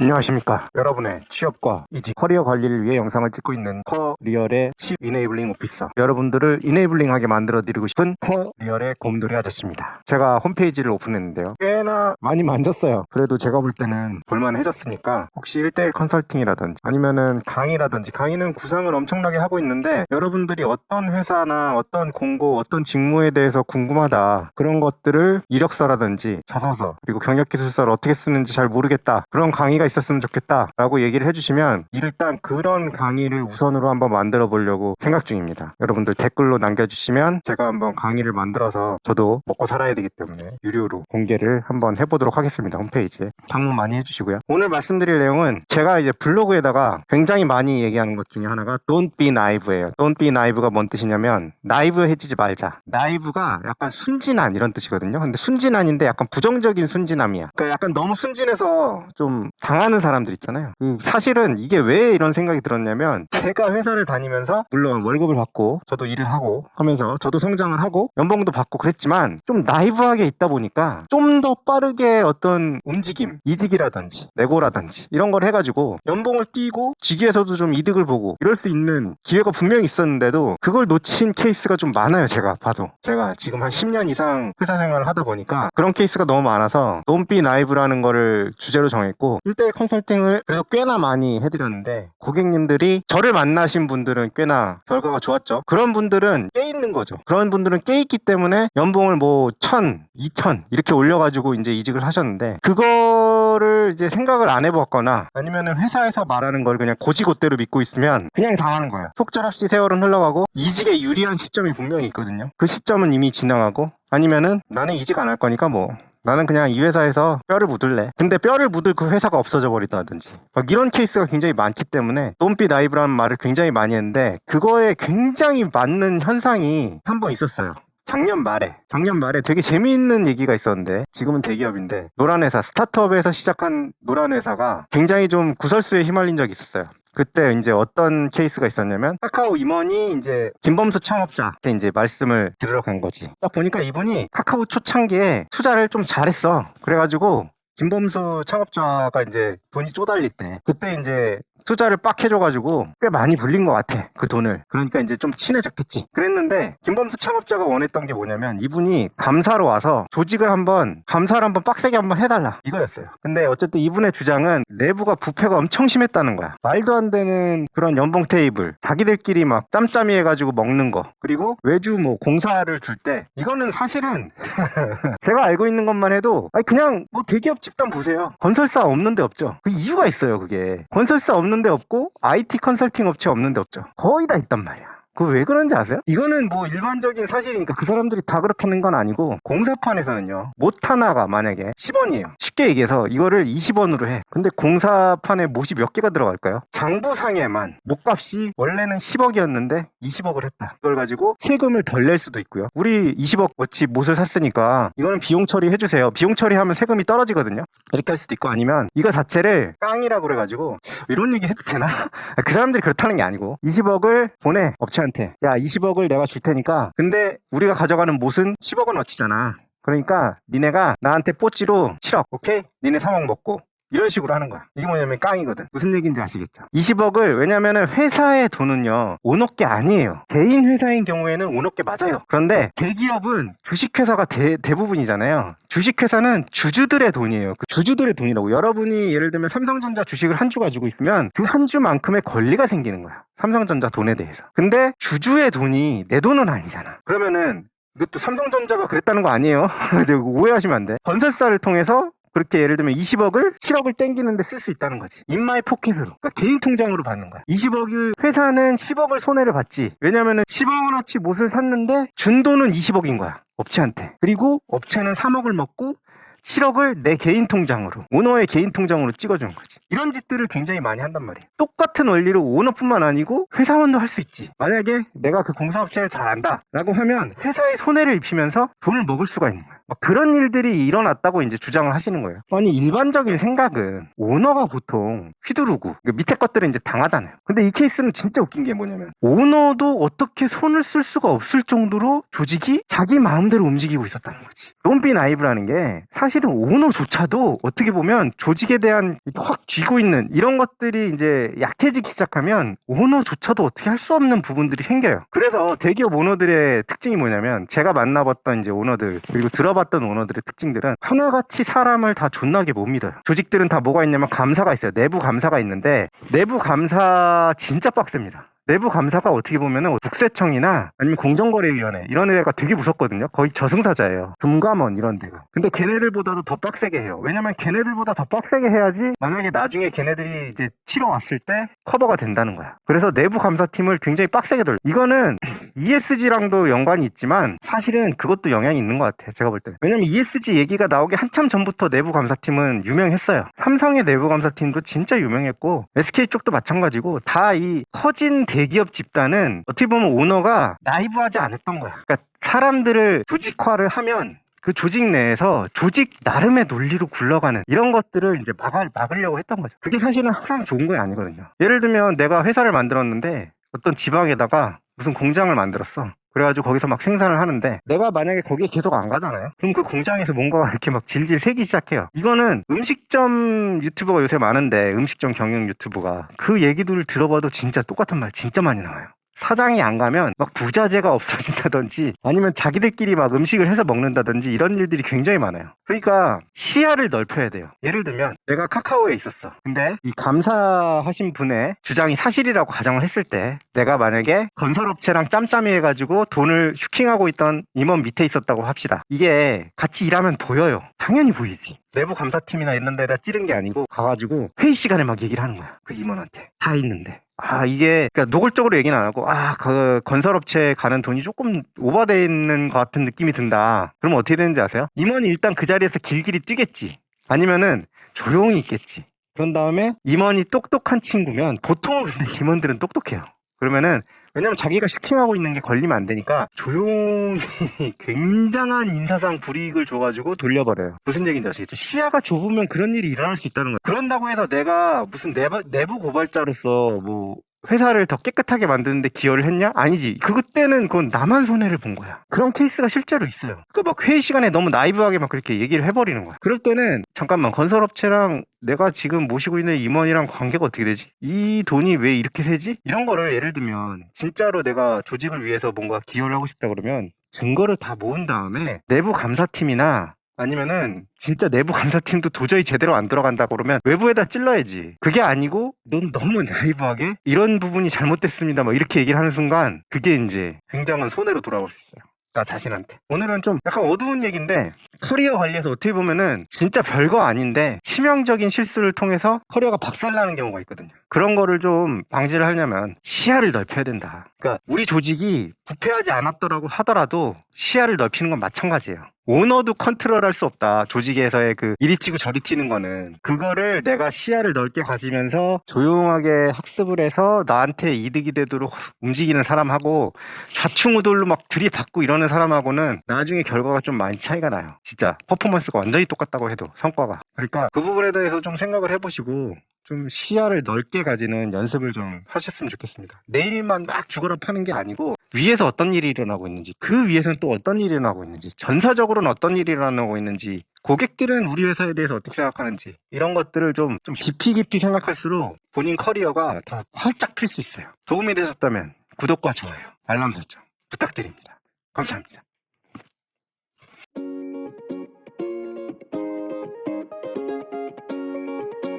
안녕하십니까. 여러분의 취업과 이직, 커리어 관리를 위해 영상을 찍고 있는 커리얼의 칩 이네이블링 오피서, 여러분들을 이네이블링하게 만들어드리고 싶은 커리얼의 곰돌이 아저씨입니다. 제가 홈페이지를 오픈했는데요, 꽤나 많이 만졌어요. 그래도 제가 볼 때는 볼만해졌으니까 혹시 1대1 컨설팅이라든지 아니면은 강의라든지, 강의는 구상을 엄청나게 하고 있는데 여러분들이 어떤 회사나 어떤 공고, 어떤 직무에 대해서 궁금하다, 그런 것들을 이력서라든지 자소서, 그리고 경력기술서를 어떻게 쓰는지 잘 모르겠다, 그런 강의가 있었으면 좋겠다 라고 얘기를 해주시면 일단 그런 강의를 우선으로 한번 만들어 보려고 생각 중입니다. 여러분들 댓글로 남겨주시면 제가 한번 강의를 만들어서, 저도 먹고 살아야 되기 때문에 유료로 공개를 한번 해보도록 하겠습니다. 홈페이지에 방문 많이 해주시고요. 오늘 말씀드릴 내용은 제가 이제 블로그에다가 굉장히 많이 얘기하는 것 중에 하나가 Don't be naive예요. Don't be naive가 뭔 뜻이냐면 나이브해지지 말자. 나이브가 약간 순진한 이런 뜻이거든요. 근데 순진한인데 약간 부정적인 순진함이야. 그러니까 약간 너무 순진해서 좀 당하는 사람들 있잖아요. 사실은 이게 왜 이런 생각이 들었냐면, 제가 회사를 다니면서 물론 월급을 받고 저도 일을 하고 하면서 저도 성장을 하고 연봉도 받고 그랬지만, 좀 나이브하게 있다 보니까 좀 더 빠르게 어떤 움직임, 이직이라든지 내고라든지 이런 걸 해가지고 연봉을 뛰고 직위에서도 좀 이득을 보고 이럴 수 있는 기회가 분명히 있었는데도 그걸 놓친 케이스가 좀 많아요. 제가 봐도, 제가 지금 한 10년 이상 회사 생활을 하다 보니까 그런 케이스가 너무 많아서 Don't be naive라는 거를 주제로 정했고, 1대1 컨설팅을 그래도 꽤나 많이 해드렸는데, 고객님들이 저를 만나신 분들은 꽤나 결과가 좋았죠. 그런 분들은 깨 있는 거죠. 그런 분들은 깨 있기 때문에 연봉을 뭐 1000, 2000 이렇게 올려가지고 이제 이직을 하셨는데, 그거를 이제 생각을 안 해봤거나 아니면은 회사에서 말하는 걸 그냥 고지고대로 믿고 있으면 그냥 당하는 거예요. 속절없이 세월은 흘러가고 이직에 유리한 시점이 분명히 있거든요. 그 시점은 이미 지나가고, 아니면은 나는 이직 안 할 거니까 뭐 나는 그냥 이 회사에서 뼈를 묻을래. 근데 뼈를 묻을 그 회사가 없어져 버리다든지, 막 이런 케이스가 굉장히 많기 때문에 Don't be naive라는 말을 굉장히 많이 했는데, 그거에 굉장히 맞는 현상이 한 번 있었어요. 작년 말에 되게 재미있는 얘기가 있었는데, 지금은 대기업인데 노란 회사, 스타트업에서 시작한 노란 회사가 굉장히 좀 구설수에 휘말린 적이 있었어요. 그때 이제 어떤 케이스가 있었냐면, 카카오 임원이 이제 김범수 창업자한테 이제 말씀을 들으러 간 거지. 딱 보니까 이분이 카카오 초창기에 투자를 좀 잘했어. 그래가지고 김범수 창업자가 이제 돈이 쪼달릴 때, 그때 이제 투자를 빡 해줘가지고 꽤 많이 불린 것 같아, 그 돈을. 그러니까 이제 좀 친해졌겠지. 그랬는데 김범수 창업자가 원했던 게 뭐냐면, 이분이 감사로 와서 감사를 한번 빡세게 한번 해달라, 이거였어요. 근데 어쨌든 이분의 주장은 내부가 부패가 엄청 심했다는 거야. 말도 안 되는 그런 연봉 테이블, 자기들끼리 막 짬짬이 해가지고 먹는 거, 그리고 외주 뭐 공사를 줄 때, 이거는 사실은 제가 알고 있는 것만 해도, 아니 그냥 뭐 대기업 집단 보세요. 건설사 없는 데 없죠. 그 이유가 있어요. 그게 건설사 없는 데 없고 IT 컨설팅 업체 없는 데 없죠. 거의 다 있단 말이야. 그거 왜 그런지 아세요? 이거는 뭐 일반적인 사실이니까 그 사람들이 다 그렇다는 건 아니고, 공사판에서는요, 못 하나가 만약에 10원이에요. 쉽게 얘기해서 이거를 20원으로 해. 근데 공사판에 못이 몇 개가 들어갈까요? 장부상에만 못값이 원래는 10억이었는데 20억을 했다. 그걸 가지고 세금을 덜 낼 수도 있고요. 우리 20억 어치 못을 샀으니까 이거는 비용 처리 해주세요. 비용 처리하면 세금이 떨어지거든요. 이렇게 할 수도 있고, 아니면 이거 자체를 깡이라고 그래가지고, 이런 얘기 해도 되나? 그 사람들이 그렇다는 게 아니고, 20억을 보내 업체한테. 야, 20억을 내가 줄 테니까, 근데 우리가 가져가는 못은 10억은 어치잖아. 그러니까 니네가 나한테 뽀찌로 7억, 오케이? 니네 3억 먹고, 이런 식으로 하는 거야. 이게 뭐냐면 깡이거든. 무슨 얘기인지 아시겠죠? 20억을, 왜냐면은 회사의 돈은요, 온업계 아니에요. 개인 회사인 경우에는 온업계 맞아요. 그런데 대기업은 주식회사가 대부분이잖아요. 주식회사는 주주들의 돈이에요. 그 주주들의 돈이라고. 여러분이 예를 들면 삼성전자 주식을 한 주 가지고 있으면 그 한 주만큼의 권리가 생기는 거야. 삼성전자 돈에 대해서. 근데 주주의 돈이 내 돈은 아니잖아. 그러면은 이것도 삼성전자가 그랬다는 거 아니에요. 오해하시면 안 돼. 건설사를 통해서 그렇게 예를 들면 20억을 7억을 땡기는데 쓸 수 있다는 거지. 인마이 포켓으로. 그러니까 개인 통장으로 받는 거야. 20억을, 회사는 10억을 손해를 봤지. 왜냐면은 10억어치 못을 샀는데 준 돈은 20억인 거야, 업체한테. 그리고 업체는 3억을 먹고 7억을 내 개인 통장으로, 오너의 개인 통장으로 찍어주는 거지. 이런 짓들을 굉장히 많이 한단 말이에요. 똑같은 원리로 오너뿐만 아니고 회사원도 할 수 있지. 만약에 내가 그 공사업체를 잘 안다 라고 하면 회사에 손해를 입히면서 돈을 먹을 수가 있는 거야. 막 그런 일들이 일어났다고 이제 주장을 하시는 거예요. 아니 일반적인 생각은 오너가 보통 휘두르고 밑에 것들은 이제 당하잖아요. 근데 이 케이스는 진짜 웃긴 게 뭐냐면 오너도 어떻게 손을 쓸 수가 없을 정도로 조직이 자기 마음대로 움직이고 있었다는 거지. Don't be naive라는 게 사실은 오너조차도 어떻게 보면 조직에 대한 확 쥐고 있는 이런 것들이 이제 약해지기 시작하면 오너조차도 어떻게 할 수 없는 부분들이 생겨요. 그래서 대기업 오너들의 특징이 뭐냐면 제가 만나봤던 이제 오너들 그리고 들어봤던 오너들의 특징들은 하나같이 사람을 다 존나게 못 믿어요. 조직들은 다 뭐가 있냐면 감사가 있어요. 내부 감사가 있는데 내부 감사 진짜 빡셉니다. 내부 감사가 어떻게 보면은 국세청이나 아니면 공정거래위원회 이런 데가 되게 무섭거든요. 거의 저승사자예요. 금감원 이런 데가. 근데 걔네들보다도 더 빡세게 해요. 왜냐면 걔네들보다 더 빡세게 해야지 만약에 나중에 걔네들이 이제 치러 왔을 때 커버가 된다는 거야. 그래서 내부 감사팀을 굉장히 빡세게 돌려. 이거는 ESG랑도 연관이 있지만 사실은 그것도 영향이 있는 것 같아요. 제가 볼 때. 왜냐면 ESG 얘기가 나오기 한참 전부터 내부 감사팀은 유명했어요. 삼성의 내부 감사팀도 진짜 유명했고 SK 쪽도 마찬가지고 다 이 커진 대기업 집단은 어떻게 보면 오너가 나이브하지 않았던 거야. 그러니까 사람들을 조직화를 하면 그 조직 내에서 조직 나름의 논리로 굴러가는 이런 것들을 이제 막으려고 했던 거죠. 그게 사실은 항상 좋은 건 아니거든요. 예를 들면 내가 회사를 만들었는데 어떤 지방에다가 무슨 공장을 만들었어. 그래가지고 거기서 막 생산을 하는데 내가 만약에 거기에 계속 안 가잖아요. 그럼 그 공장에서 뭔가가 이렇게 막 질질 새기 시작해요. 이거는 음식점 유튜버가 요새 많은데 음식점 경영 유튜버가 그 얘기들을 들어봐도 진짜 똑같은 말 진짜 많이 나와요. 사장이 안 가면 막 부자재가 없어진다든지 아니면 자기들끼리 막 음식을 해서 먹는다든지 이런 일들이 굉장히 많아요. 그러니까 시야를 넓혀야 돼요. 예를 들면 내가 카카오에 있었어. 근데 이 감사하신 분의 주장이 사실이라고 가정을 했을 때 내가 만약에 건설업체랑 짬짬이 해가지고 돈을 슈킹하고 있던 임원 밑에 있었다고 합시다. 이게 같이 일하면 보여요. 당연히 보이지. 내부 감사팀이나 이런 데다 찌른 게 아니고 가가지고 회의 시간에 막 얘기를 하는 거야. 그 임원한테. 다 있는데. 이게, 그러니까 노골적으로 얘기는 안 하고, 그 건설업체에 가는 돈이 조금 오버되어 있는 것 같은 느낌이 든다. 그러면 어떻게 되는지 아세요? 임원이 일단 그 자리에서 길길이 뛰겠지. 아니면은 조용히 있겠지. 그런 다음에 임원이 똑똑한 친구면, 보통은 근데 임원들은 똑똑해요. 그러면은, 왜냐면 자기가 슈킹하고 있는 게 걸리면 안 되니까 조용히 굉장한 인사상 불이익을 줘가지고 돌려버려요. 무슨 얘기인지 아시겠죠? 시야가 좁으면 그런 일이 일어날 수 있다는 거예요. 그런다고 해서 내가 무슨 내부 고발자로서 뭐 회사를 더 깨끗하게 만드는데 기여를 했냐? 아니지. 그때는 그건 나만 손해를 본 거야. 그런 케이스가 실제로 있어요. 막 회의 시간에 너무 나이브하게 막 그렇게 얘기를 해버리는 거야. 그럴 때는 잠깐만 건설업체랑 내가 지금 모시고 있는 임원이랑 관계가 어떻게 되지? 이 돈이 왜 이렇게 세지? 이런 거를 예를 들면 진짜로 내가 조직을 위해서 뭔가 기여를 하고 싶다 그러면 증거를 다 모은 다음에 내부 감사팀이나 아니면은 진짜 내부 감사팀도 도저히 제대로 안 들어간다 그러면 외부에다 찔러야지. 그게 아니고 넌 너무 나이브하게 이런 부분이 잘못됐습니다 막 이렇게 얘기를 하는 순간 그게 이제 굉장한 손해로 돌아올 수 있어요. 나 자신한테. 오늘은 좀 약간 어두운 얘기인데 커리어 관리에서 어떻게 보면은 진짜 별거 아닌데 치명적인 실수를 통해서 커리어가 박살나는 경우가 있거든요. 그런 거를 좀 방지를 하려면 시야를 넓혀야 된다. 그러니까 우리 조직이 부패하지 않았더라고 하더라도 시야를 넓히는 건 마찬가지예요. 오너도 컨트롤할 수 없다. 조직에서의 그 이리 튀고 저리 튀는 거는 그거를 내가 시야를 넓게 가지면서 조용하게 학습을 해서 나한테 이득이 되도록 움직이는 사람하고 좌충우돌로 막 들이받고 이러는 사람하고는 나중에 결과가 좀 많이 차이가 나요. 진짜 퍼포먼스가 완전히 똑같다고 해도 성과가. 그러니까 그 부분에 대해서 좀 생각을 해보시고 좀 시야를 넓게 가지는 연습을 좀 하셨으면 좋겠습니다. 내일만 막 죽어라 파는 게 아니고 위에서 어떤 일이 일어나고 있는지 그 위에서는 또 어떤 일이 일어나고 있는지 전사적으로는 어떤 일이 일어나고 있는지 고객들은 우리 회사에 대해서 어떻게 생각하는지 이런 것들을 좀 깊이 생각할수록 본인 커리어가 더 활짝 필 수 있어요. 도움이 되셨다면 구독과 좋아요 알람 설정 부탁드립니다. 감사합니다.